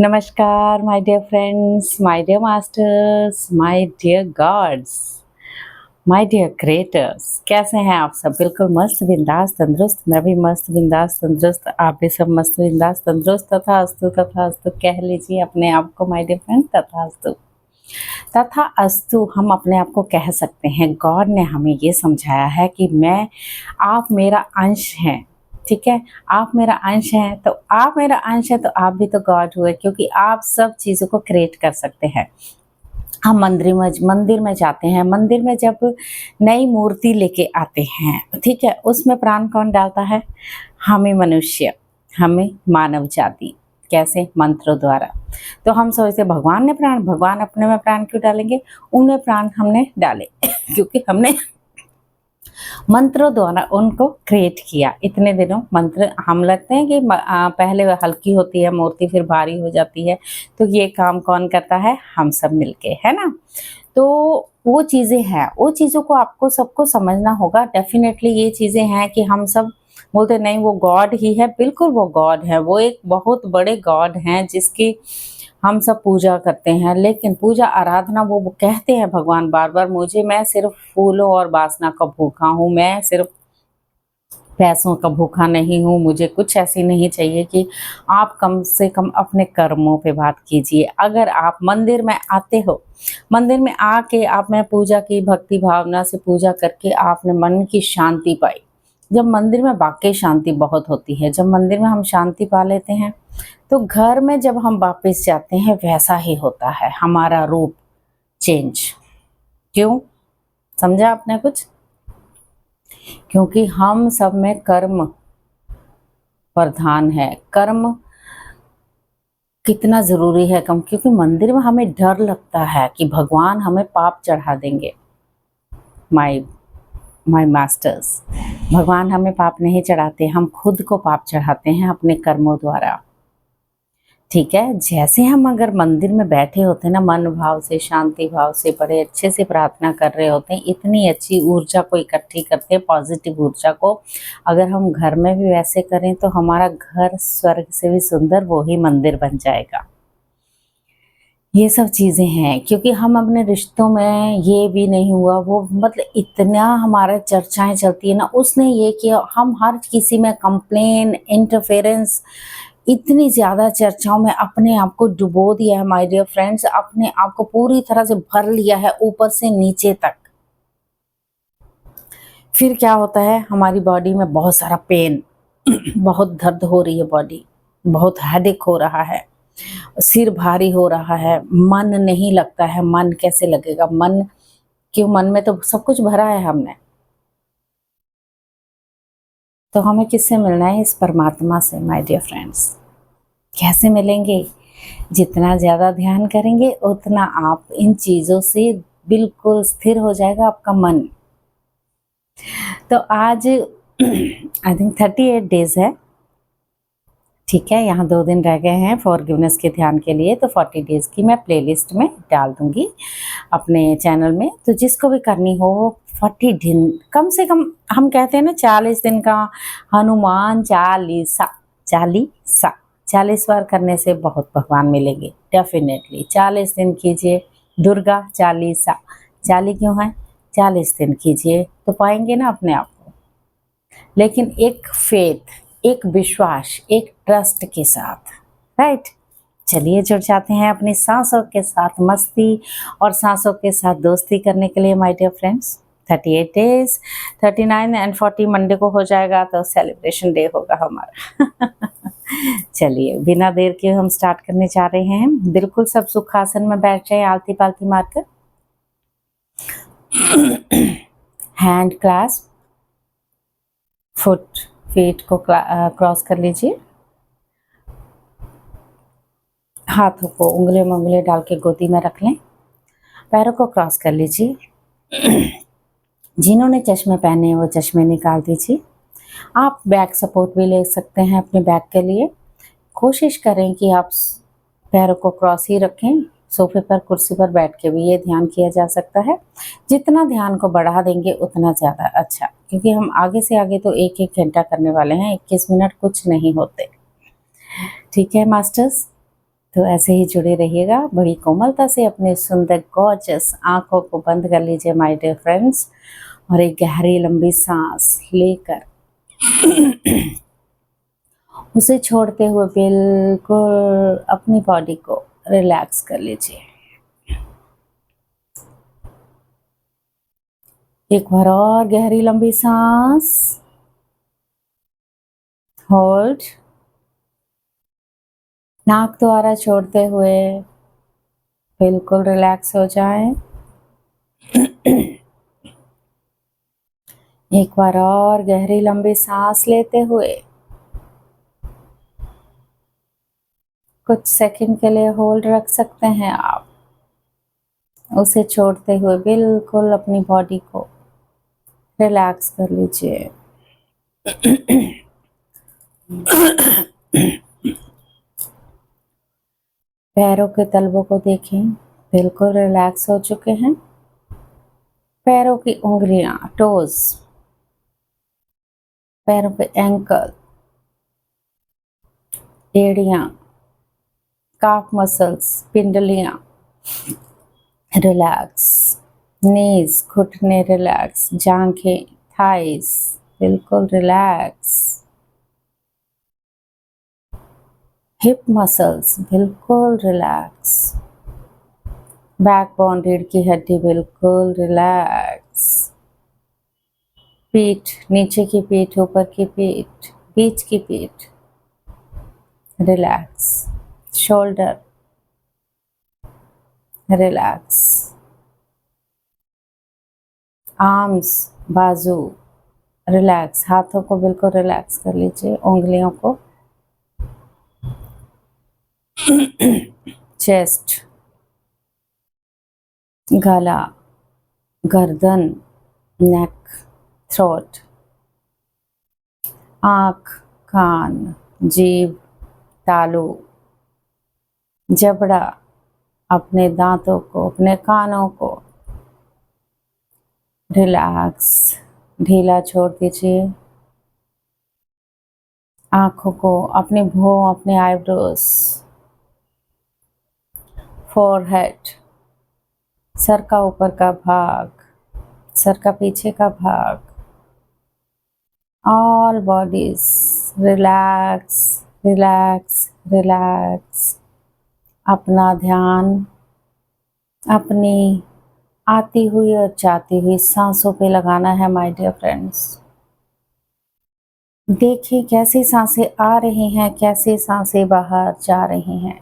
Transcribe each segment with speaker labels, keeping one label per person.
Speaker 1: नमस्कार my dear friends, my dear masters, my dear gods, my dear creators. कैसे हैं आप सब? बिल्कुल मस्त बिंदास तंदुरुस्त। मैं भी मस्त बिंदास तंदुरुस्त, आप भी सब मस्त बिंदास तंदुरुस्त तथा अस्तु कह लीजिए अपने आप को माय डियर फ्रेंड। तथा अस्तु हम अपने आप को कह सकते हैं। गॉड ने हमें ये समझाया है कि आप मेरा अंश हैं। ठीक है, आप मेरा अंश हैं, तो आप मेरा अंश है तो आप भी तो गॉड हुए, क्योंकि आप सब चीज़ों को क्रिएट कर सकते हैं। हम मंदिर में जाते हैं। मंदिर में जब नई मूर्ति लेके आते हैं, ठीक है, उसमें प्राण कौन डालता है? हमें मनुष्य, हमें मानव जाति। कैसे? मंत्रों द्वारा। तो हम सोचते भगवान अपने में प्राण क्यों डालेंगे? उनमें प्राण हमने डाले क्योंकि हमने मंत्रों द्वारा उनको क्रिएट किया। इतने दिनों मंत्र हम लगते हैं कि पहले वह हल्की होती है मूर्ति, फिर भारी हो जाती है। तो ये काम कौन करता है? हम सब मिलके, है ना। तो वो चीज़ें हैं, वो चीज़ों को आपको सबको समझना होगा। डेफिनेटली ये चीज़ें हैं कि हम सब बोलते नहीं वो गॉड ही है। बिल्कुल वो गॉड है, वो एक बहुत बड़े गॉड हैं जिसकी हम सब पूजा करते हैं। लेकिन पूजा आराधना वो कहते हैं भगवान बार बार, मैं सिर्फ फूलों और वासना का भूखा हूँ, मैं सिर्फ पैसों का भूखा नहीं हूँ, मुझे कुछ ऐसी नहीं चाहिए। कि आप कम से कम अपने कर्मों पे बात कीजिए। अगर आप मंदिर में आते हो, मंदिर में आके आपने पूजा की, भक्ति भावना से पूजा करके आपने मन की शांति पाई। जब मंदिर में वाकई शांति बहुत होती है, जब मंदिर में हम शांति पा लेते हैं, तो घर में जब हम वापस जाते हैं वैसा ही होता है, हमारा रूप चेंज। क्यों? समझा आपने कुछ? क्योंकि हम सब में कर्म प्रधान है। कर्म कितना ज़रूरी है कम, क्योंकि मंदिर में हमें डर लगता है कि भगवान हमें पाप चढ़ा देंगे। माय माय मास्टर्स, भगवान हमें पाप नहीं चढ़ाते, हम खुद को पाप चढ़ाते हैं अपने कर्मों द्वारा। ठीक है, जैसे हम अगर मंदिर में बैठे होते हैं ना, मन भाव से, शांति भाव से, बड़े अच्छे से प्रार्थना कर रहे होते हैं, इतनी अच्छी ऊर्जा को इकट्ठी करते हैं, पॉजिटिव ऊर्जा को। अगर हम घर में भी वैसे करें तो हमारा घर स्वर्ग से भी सुंदर वो ही मंदिर बन जाएगा। ये सब चीज़ें हैं, क्योंकि हम अपने रिश्तों में ये भी नहीं हुआ वो, मतलब इतना हमारा चर्चाएं चलती है ना, उसने ये किया, हम हर किसी में कंप्लेन, इंटरफेरेंस, इतनी ज़्यादा चर्चाओं में अपने आप को डुबो दिया है माय डियर फ्रेंड्स। अपने आप को पूरी तरह से भर लिया है ऊपर से नीचे तक। फिर क्या होता है? हमारी बॉडी में बहुत सारा पेन बहुत दर्द हो रही है, बॉडी बहुत हेडेक हो रहा है, सिर भारी हो रहा है, मन नहीं लगता है। मन कैसे लगेगा? मन क्यों? मन में तो सब कुछ भरा है हमने। तो हमें किससे मिलना है? इस परमात्मा से माय डियर फ्रेंड्स। कैसे मिलेंगे? जितना ज़्यादा ध्यान करेंगे उतना आप इन चीज़ों से बिल्कुल स्थिर हो जाएगा आपका मन। तो आज आई थिंक 38 डेज है। ठीक है, यहाँ 2 दिन रह गए हैं फॉरगिवनेस के ध्यान के लिए। तो 40 डेज़ की मैं प्लेलिस्ट में डाल दूँगी अपने चैनल में। तो जिसको भी करनी हो 40 दिन, कम से कम हम कहते हैं ना 40 दिन का हनुमान चालीसा, 40 बार करने से बहुत भगवान मिलेंगे। डेफिनेटली 40 दिन कीजिए दुर्गा चालीसा। 40 क्यों है? 40 दिन कीजिए तो पाएंगे ना अपने आप को। लेकिन एक फेथ, एक विश्वास, एक ट्रस्ट के साथ, राइट। चलिए जुड़ जाते हैं अपनी सांसों के साथ मस्ती और सांसों के साथ दोस्ती करने के लिए my dear friends. 38 days, 39 and 40 Monday को हो जाएगा तो सेलिब्रेशन डे होगा हमारा। चलिए बिना देर के हम स्टार्ट करने जा रहे हैं। बिल्कुल सब सुखासन में बैठ जाए, आलती पालती मारकर। हैंड क्लास्प, फीट को क्रॉस कर लीजिए। हाथों को उंगलियों में उंगली डाल के गोदी में रख लें। पैरों को क्रॉस कर लीजिए। जिन्होंने चश्मे पहने हैं वो चश्मे निकाल दीजिए। आप बैक सपोर्ट भी ले सकते हैं अपने बैक के लिए। कोशिश करें कि आप पैरों को क्रॉस ही रखें। सोफे पर, कुर्सी पर बैठ के भी ये ध्यान किया जा सकता है। जितना ध्यान को बढ़ा देंगे उतना ज़्यादा अच्छा, क्योंकि हम आगे से आगे तो 1-1 घंटा करने वाले हैं। 21 मिनट कुछ नहीं होते। ठीक है मास्टर्स, तो ऐसे ही जुड़े रहिएगा बड़ी कोमलता से अपने सुंदर गॉर्जियस आंखों को बंद कर लीजिए माय डियर फ्रेंड्स, और एक गहरी लंबी सांस लेकर उसे छोड़ते हुए बिल्कुल अपनी बॉडी को रिलैक्स कर लीजिए। एक बार और गहरी लंबी सांस, होल्ड, नाक द्वारा छोड़ते हुए बिल्कुल रिलैक्स हो जाएं। एक बार और गहरी लंबी सांस लेते हुए कुछ सेकंड के लिए होल्ड रख सकते हैं आप। उसे छोड़ते हुए बिल्कुल अपनी बॉडी को रिलैक्स कर लीजिए। पैरों के तलवों को देखें, बिल्कुल रिलैक्स हो चुके हैं। पैरों की उंगलियां, टोज, पैरों के एंकल, एड़ियां, काफ मसल्स, पिंडलियां रिलैक्स, नीज, घुटने रिलैक्स, जांघें, थाइस बिल्कुल रिलैक्स, हिप मसल्स बिल्कुल रिलैक्स, बैकबोन, रीढ़ की हड्डी बिल्कुल रिलैक्स, पीठ, नीचे की पीठ, ऊपर की पीठ, बीच की पीठ रिलैक्स, शोल्डर रिलैक्स, आर्म्स, बाजू रिलैक्स, हाथों को बिल्कुल रिलैक्स कर लीजिए, उंगलियों को, चेस्ट, गला, गर्दन, नेक, थ्रोट, आँख, कान, जीभ, तालू, जबड़ा, अपने दांतों को, अपने कानों को रिलैक्स, ढीला छोड़ दीजिए। आँखों को, अपने भौं, अपने आईब्रोज, फोरहेड, सर का ऊपर का भाग, सर का पीछे का भाग, all bodies relax, relax, relax. अपना ध्यान अपनी आती हुई और जाती हुई सांसों पे लगाना है माय डियर फ्रेंड्स। देखिए कैसी सांसें आ रही हैं, कैसी सांसें बाहर जा रही हैं।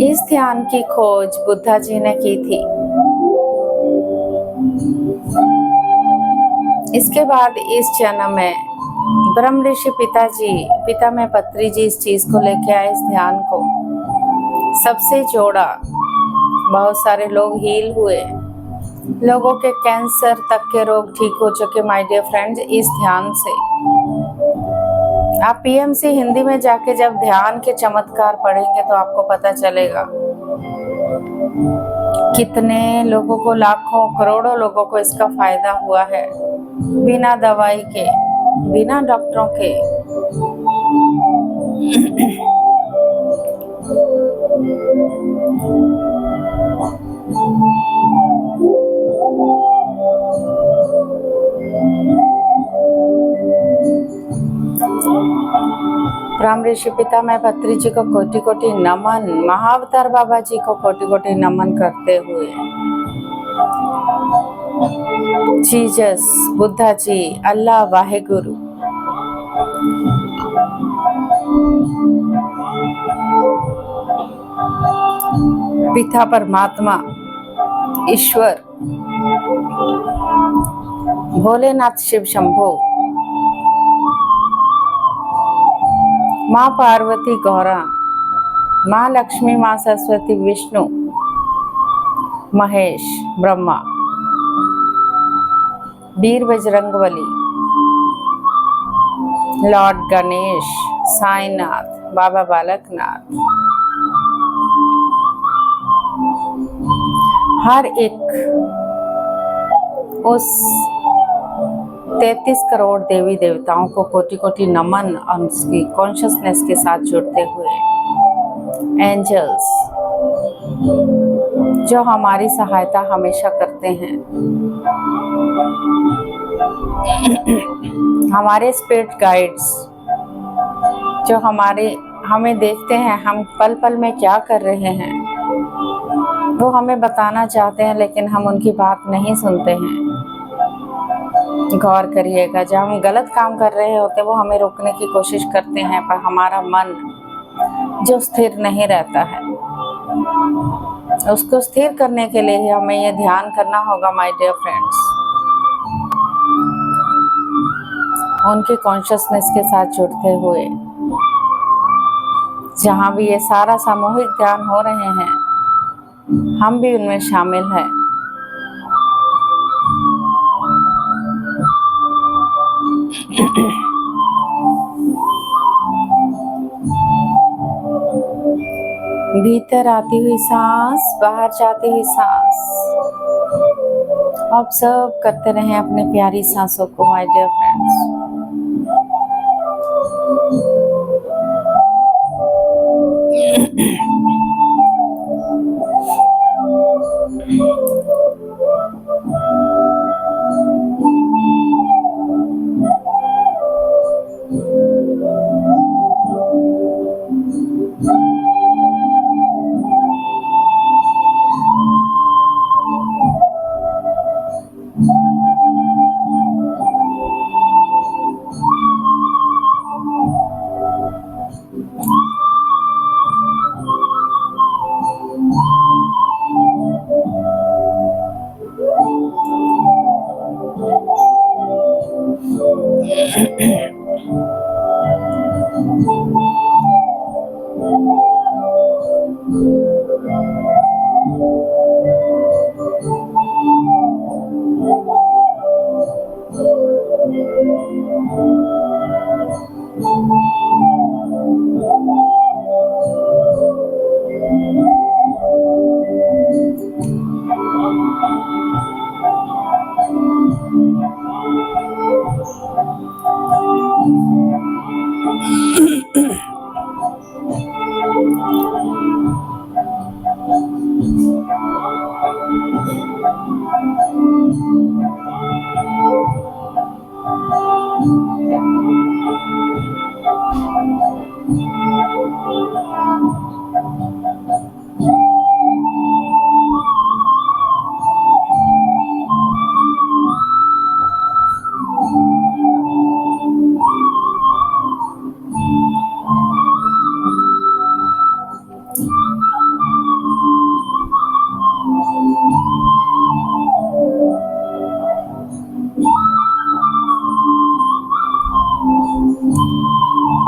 Speaker 1: इस ध्यान की खोज बुद्धा जी ने की थी। इसके बाद इस जन्म में ब्रह्म ऋषि पिता में पत्री जी इस चीज को लेके आए, इस ध्यान को सबसे जोड़ा। बहुत सारे लोग हील हुए, लोगों के कैंसर तक के रोग ठीक हो चुके माय डियर फ्रेंड्स इस ध्यान से। आप पीएमसी हिंदी में जाके जब ध्यान के चमत्कार पढ़ेंगे तो आपको पता चलेगा कितने लोगों को, लाखों करोड़ों लोगों को इसका फायदा हुआ है, बिना दवाई के, बिना डॉक्टरों के। ब्रह्म ऋषि पिता में पत्री जी को कोटि कोटि नमन, महाअवतार बाबा जी को कोटि कोटि नमन करते हुए, जीसस, बुद्धा जी, अल्लाह, वाहेगुरु, पिता परमात्मा, ईश्वर, भोलेनाथ, शिव शंभो, माँ पार्वती गौरा, माँ लक्ष्मी, माँ सरस्वती, विष्णु महेश, ब्रह्मा, वीर बजरंगबली, लॉर्ड गणेश, साईनाथ, बाबा बालकनाथ, हर एक उस 33 करोड़ देवी देवताओं को कोटि कोटि नमन और उसकी कॉन्शियसनेस के साथ जुड़ते हुए, एंजल्स जो हमारी सहायता हमेशा करते हैं, हमारे स्पिरिट गाइड्स जो हमें देखते हैं हम पल पल में क्या कर रहे हैं, वो हमें बताना चाहते हैं लेकिन हम उनकी बात नहीं सुनते हैं। गौर करिएगा, जब हम गलत काम कर रहे होते वो हमें रोकने की कोशिश करते हैं, पर हमारा मन जो स्थिर नहीं रहता है, उसको स्थिर करने के लिए हमें ये ध्यान करना होगा माय डियर फ्रेंड्स, उनके कॉन्शियसनेस के साथ जुड़ते हुए। जहाँ भी ये सारा सामूहिक ध्यान हो रहे हैं, हम भी उनमें शामिल हैं। भीतर आती हुई सांस, बाहर जाती हुई सांस, ऑब्जर्व करते रहें अपनी प्यारी सांसों को माय डियर फ्रेंड्स।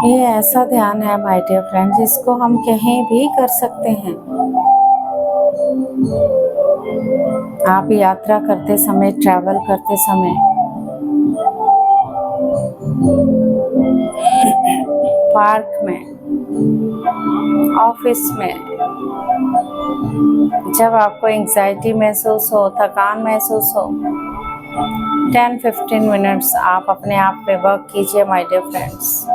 Speaker 1: ये ऐसा ध्यान है माय डियर फ्रेंड्स, इसको हम कहीं भी कर सकते हैं। आप यात्रा करते समय, ट्रैवल करते समय, पार्क में, ऑफिस में, जब आपको एंग्जाइटी महसूस हो, थकान महसूस हो, 10-15 मिनट्स आप अपने आप पे वर्क कीजिए माय डियर फ्रेंड्स।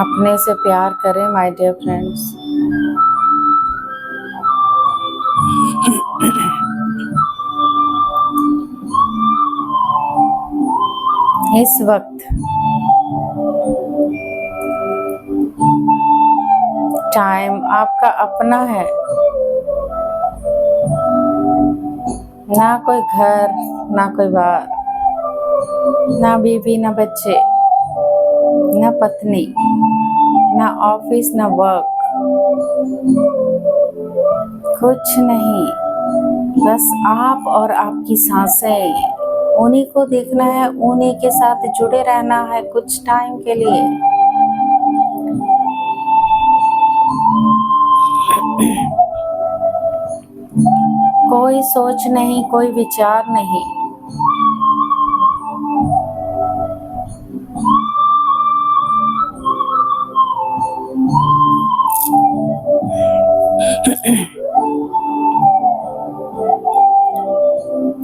Speaker 1: अपने से प्यार करें माय डियर फ्रेंड्स। इस वक्त टाइम आपका अपना है, ना कोई घर, ना कोई बार, ना बीवी, ना बच्चे, ना पत्नी, ना ऑफिस, ना वर्क, कुछ नहीं। बस आप और आपकी सांसें, उन्हीं को देखना है, उन्हीं के साथ जुड़े रहना है कुछ टाइम के लिए। कोई सोच नहीं, कोई विचार नहीं।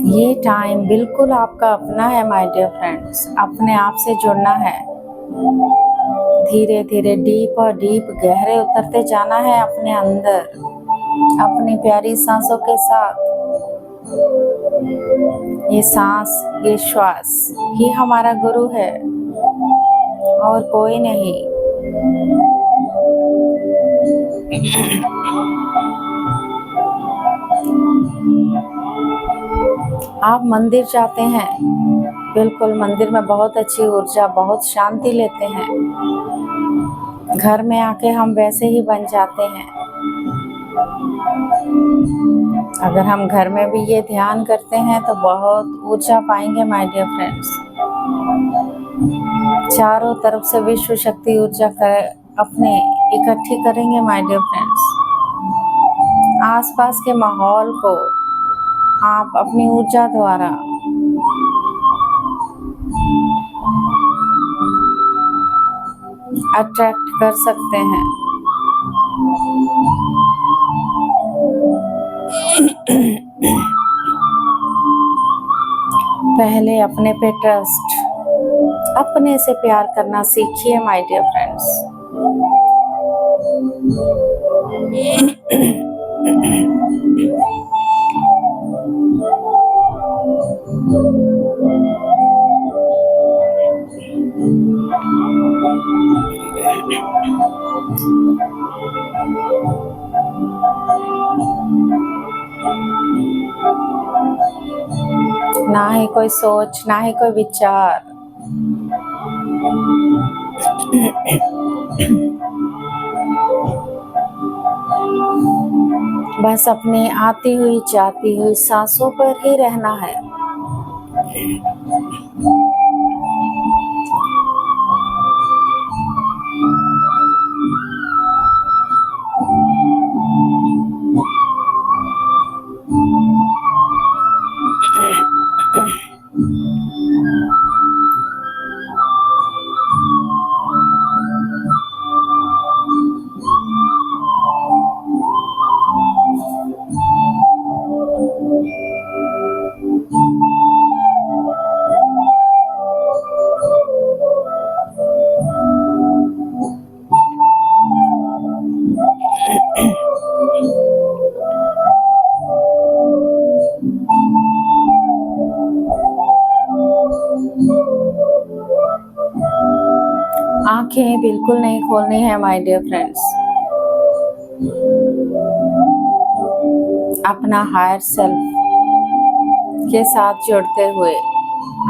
Speaker 1: ये टाइम बिल्कुल आपका अपना है माय डियर फ्रेंड्स। अपने आप से जुड़ना है, धीरे धीरे डीप और डीप गहरे उतरते जाना है अपने अंदर, अपनी प्यारी सांसों के साथ। ये सांस, ये श्वास ही हमारा गुरु है और कोई नहीं। आप मंदिर जाते हैं, बिल्कुल मंदिर में बहुत अच्छी ऊर्जा, बहुत शांति लेते हैं। घर में आके हम वैसे ही बन जाते हैं। अगर हम घर में भी ये ध्यान करते हैं तो बहुत ऊर्जा पाएंगे माय डियर फ्रेंड्स। चारों तरफ से विश्व शक्ति ऊर्जा अपने इकट्ठी करेंगे माय डियर फ्रेंड्स। आसपास के माहौल को आप अपनी ऊर्जा द्वारा अट्रैक्ट कर सकते हैं। पहले अपने पे ट्रस्ट, अपने से प्यार करना सीखिए माय डियर फ्रेंड्स। ना ही कोई सोच, ना ही कोई विचार। बस अपनी आती हुई जाती हुई सांसों पर ही रहना है। आंखें बिल्कुल नहीं खोलनी है माय डियर फ्रेंड्स। अपना हायर सेल्फ के साथ जुड़ते हुए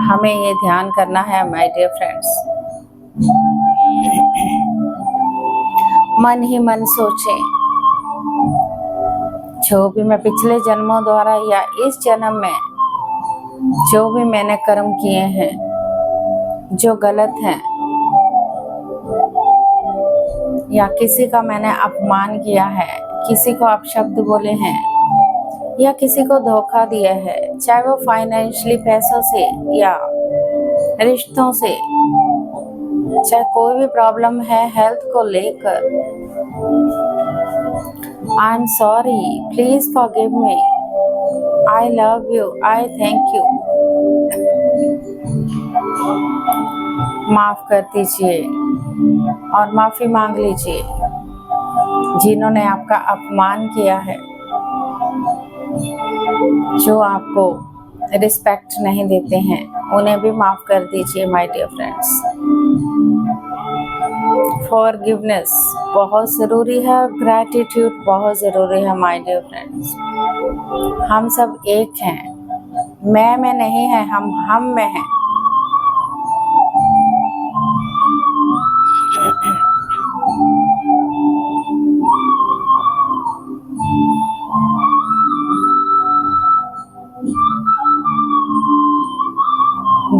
Speaker 1: हमें ये ध्यान करना है माय डियर फ्रेंड्स। मन ही मन सोचें, जो भी मैं पिछले जन्मों द्वारा या इस जन्म में जो भी मैंने कर्म किए हैं जो गलत हैं, या किसी का मैंने अपमान किया है, किसी को अपशब्द बोले हैं या किसी को धोखा दिया है, चाहे वो फाइनेंशियली पैसों से या रिश्तों से, चाहे कोई भी प्रॉब्लम है हेल्थ को लेकर, I am sorry, please forgive me, I love you, I thank you. माफ कर दीजिए और माफी मांग लीजिए। जिन्होंने आपका अपमान किया है, जो आपको रिस्पेक्ट नहीं देते हैं, उन्हें भी माफ कर दीजिए माय डियर फ्रेंड्स। फॉरगिवनेस बहुत ज़रूरी है, ग्रैटिट्यूड बहुत ज़रूरी है माय डियर फ्रेंड्स। हम सब एक हैं, मैं में नहीं है, हम में है।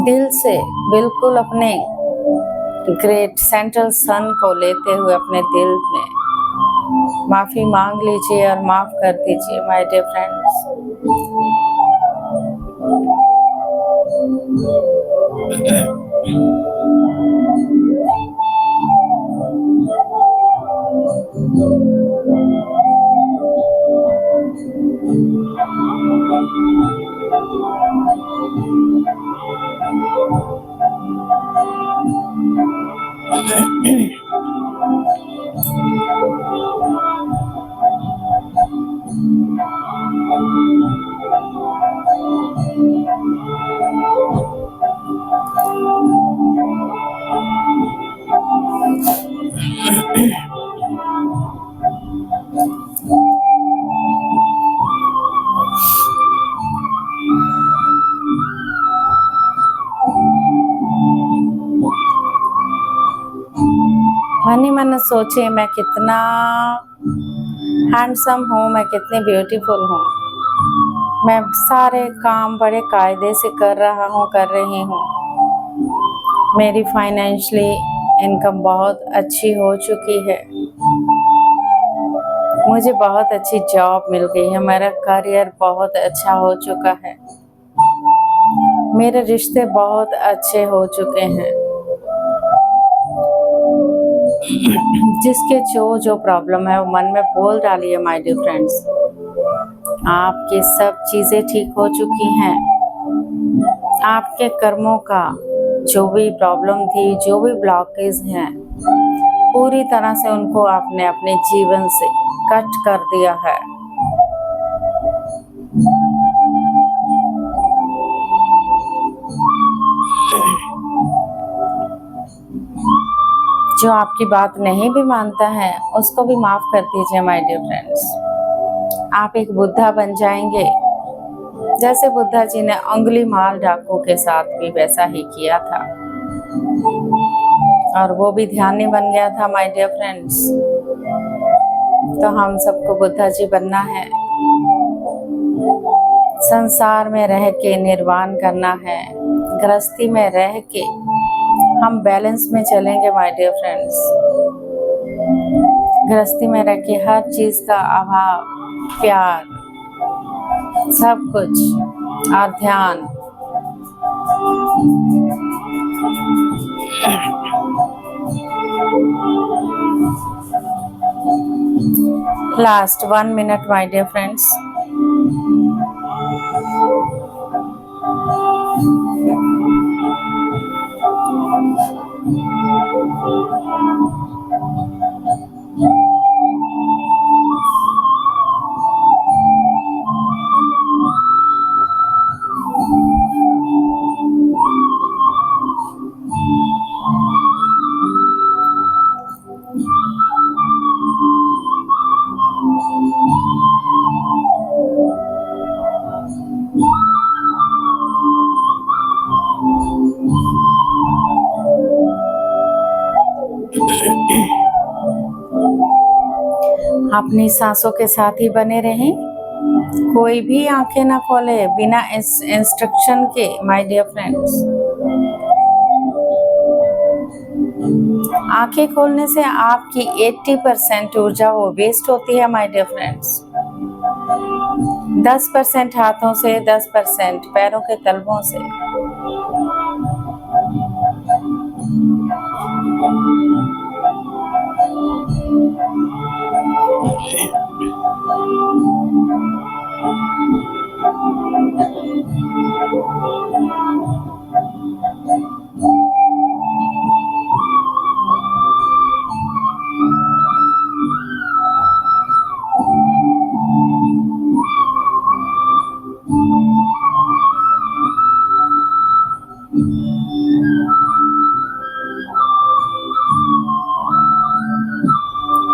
Speaker 1: दिल से बिल्कुल अपने ग्रेट सेंट्रल सन को लेते हुए अपने दिल में माफी मांग लीजिए और माफ कर दीजिए माय डियर फ्रेंड्स। मन ही मन सोचिए मैं कितना हैंडसम हूँ, मैं कितनी ब्यूटीफुल हूँ। मैं सारे काम बड़े कायदे से कर रही हूँ। मेरी फाइनेंशियली इनकम बहुत अच्छी हो चुकी है। मुझे बहुत अच्छी जॉब मिल गई है। मेरा करियर बहुत अच्छा हो चुका है। मेरे रिश्ते बहुत अच्छे हो चुके हैं। जिसके जो प्रॉब्लम है वो मन में बोल डालिए माय डियर फ्रेंड्स। आपकी सब चीज़ें ठीक हो चुकी हैं। आपके कर्मों का जो भी प्रॉब्लम थी, जो भी ब्लॉकेज हैं, पूरी तरह से उनको आपने अपने जीवन से कट कर दिया है। जो आपकी बात नहीं भी मानता है उसको भी माफ कर दीजिए माय डियर फ्रेंड्स। आप एक बुद्धा बन जाएंगे। जैसे बुद्धा जी ने उंगली माल डाकू के साथ भी वैसा ही किया था और वो भी ध्यानी बन गया था माय डियर फ्रेंड्स। तो हम सबको बुद्धा जी बनना है। संसार में रह के निर्वाण करना है। गृहस्थी में रह के हम बैलेंस में चलेंगे माय डियर फ्रेंड्स। गृहस्थी में रह के हर चीज का अभाव, प्यार, सब कुछ और ध्यान। Last 1 minute my dear friends. अपनी सांसों के साथ ही बने रहें। कोई भी आंखें ना खोले बिना इंस्ट्रक्शन के माय डियर फ्रेंड्स। आंखें खोलने से आपकी 80% ऊर्जा वो वेस्ट होती है माय डियर फ्रेंड्स। 10% हाथों से, 10% पैरों के तलवों से।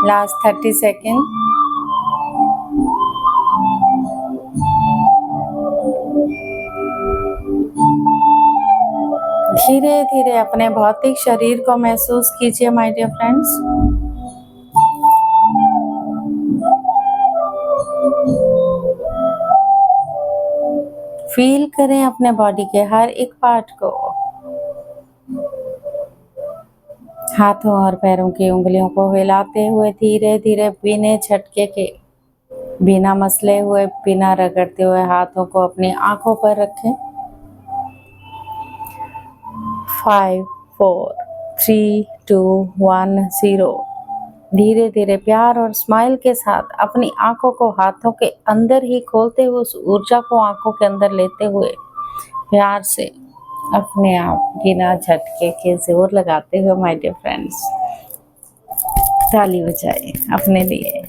Speaker 1: Last 30 seconds. धीरे धीरे अपने भौतिक शरीर को महसूस कीजिए माय डियर फ्रेंड्स। फील करें अपने बॉडी के हर एक पार्ट को, हाथों और पैरों की उंगलियों को हिलाते हुए धीरे धीरे बिना झटके के, बिना मसले हुए, बिना रगड़ते हुए हाथों को अपनी आंखों पर रखें। 5 4 3 2 1 0। धीरे धीरे प्यार और स्माइल के साथ अपनी आंखों को हाथों के अंदर ही खोलते हुए उस ऊर्जा को आंखों के अंदर लेते हुए प्यार से अपने आप बिना झटके के जोर लगाते हुए माय डियर फ्रेंड्स ताली बजाए अपने लिए,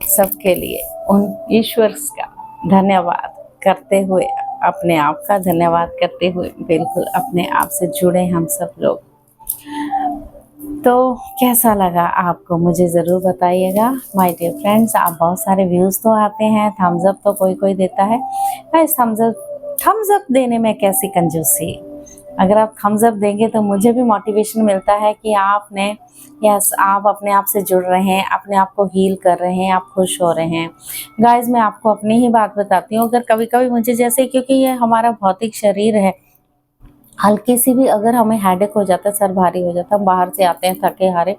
Speaker 1: सबके लिए, उन ईश्वर का धन्यवाद करते हुए, अपने आप का धन्यवाद करते हुए बिल्कुल अपने आप से जुड़े हम सब लोग। तो कैसा लगा आपको मुझे ज़रूर बताइएगा माय डियर फ्रेंड्स। आप बहुत सारे व्यूज़ तो आते हैं, थम्स अप तो कोई कोई देता है। गाइस थम्स अप देने में कैसी कंजूसी। अगर आप थम्स अप देंगे तो मुझे भी मोटिवेशन मिलता है कि आपने आप अपने आप से जुड़ रहे हैं, अपने आप को हील कर रहे हैं, आप खुश हो रहे हैं। गाइस मैं आपको अपनी ही बात बताती हूँ। अगर कभी कभी मुझे जैसे, क्योंकि ये हमारा भौतिक शरीर है, हल्की सी भी अगर हमें हेडेक हो जाता है, सर भारी हो जाता है, हम बाहर से आते हैं थके हारे,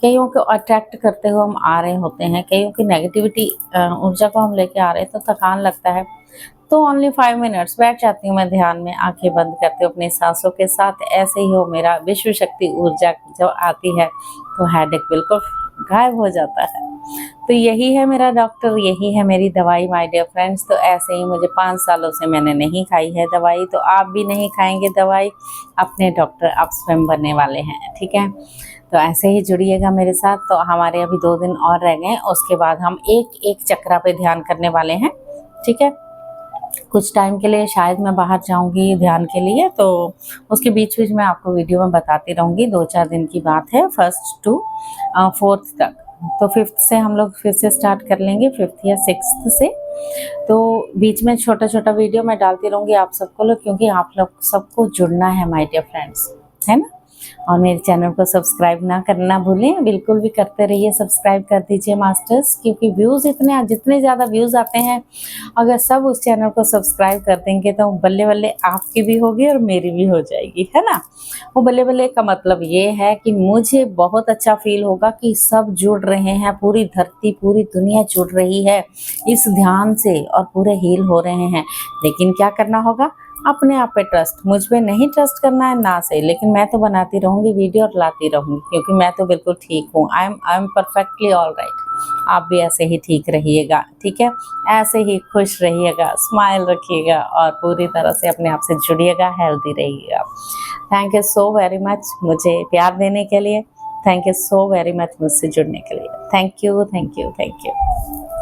Speaker 1: कईयों को अट्रैक्ट करते हुए हम आ रहे होते हैं, कईयों की नेगेटिविटी ऊर्जा को हम लेके आ रहे हैं, तो थकान लगता है। तो ओनली 5 मिनट्स बैठ जाती हूँ मैं ध्यान में, आंखें बंद करते हुए अपनी सांसों के साथ। ऐसे ही हो मेरा विश्व शक्ति ऊर्जा जब आती है तो हेडेक बिल्कुल गायब हो जाता है। तो यही है मेरा डॉक्टर, यही है मेरी दवाई माय डियर फ्रेंड्स। तो ऐसे ही मुझे 5 सालों से मैंने नहीं खाई है दवाई, तो आप भी नहीं खाएंगे दवाई, अपने डॉक्टर आप स्वयं बनने वाले हैं, ठीक है। तो ऐसे ही जुड़िएगा मेरे साथ। तो हमारे अभी 2 दिन और रह गए, उसके बाद हम एक एक चक्रा पे ध्यान करने वाले हैं, ठीक है। कुछ टाइम के लिए शायद मैं बाहर जाऊंगी ध्यान के लिए, तो उसके बीच बीच में आपको वीडियो में बताती रहूंगी। 2-4 दिन की बात है, 1st to 4th तक। तो 5th से हम लोग फिर से स्टार्ट कर लेंगे, 5th या 6th से। तो बीच में छोटा छोटा वीडियो मैं डालती रहूंगी आप सबको लोग, क्योंकि आप लोग सबको जुड़ना है माय डियर फ्रेंड्स, है ना। और मेरे चैनल को सब्सक्राइब ना करना भूलें, बिल्कुल भी करते रहिए, सब्सक्राइब कर दीजिए मास्टर्स। क्योंकि व्यूज़ जितने ज़्यादा व्यूज़ आते हैं, अगर सब उस चैनल को सब्सक्राइब कर देंगे तो बल्ले बल्ले आपकी भी होगी और मेरी भी हो जाएगी, है ना। वो बल्ले बल्ले का मतलब ये है कि मुझे बहुत अच्छा फील होगा कि सब जुड़ रहे हैं, पूरी धरती पूरी दुनिया जुड़ रही है इस ध्यान से और पूरे हील हो रहे हैं। लेकिन क्या करना होगा, अपने आप पे ट्रस्ट। मुझ पे नहीं ट्रस्ट करना है ना से, लेकिन मैं तो बनाती रहूँगी वीडियो और लाती रहूँगी, क्योंकि मैं तो बिल्कुल ठीक हूँ। I am perfectly all right. आप भी ऐसे ही ठीक रहिएगा, ठीक है। ऐसे ही खुश रहिएगा, स्माइल रखिएगा और पूरी तरह से अपने आप से जुड़िएगा, हेल्दी रहिएगा। Thank you so very much मुझे प्यार देने के लिए, thank you so very much मुझसे जुड़ने के लिए। Thank you, thank you, thank you.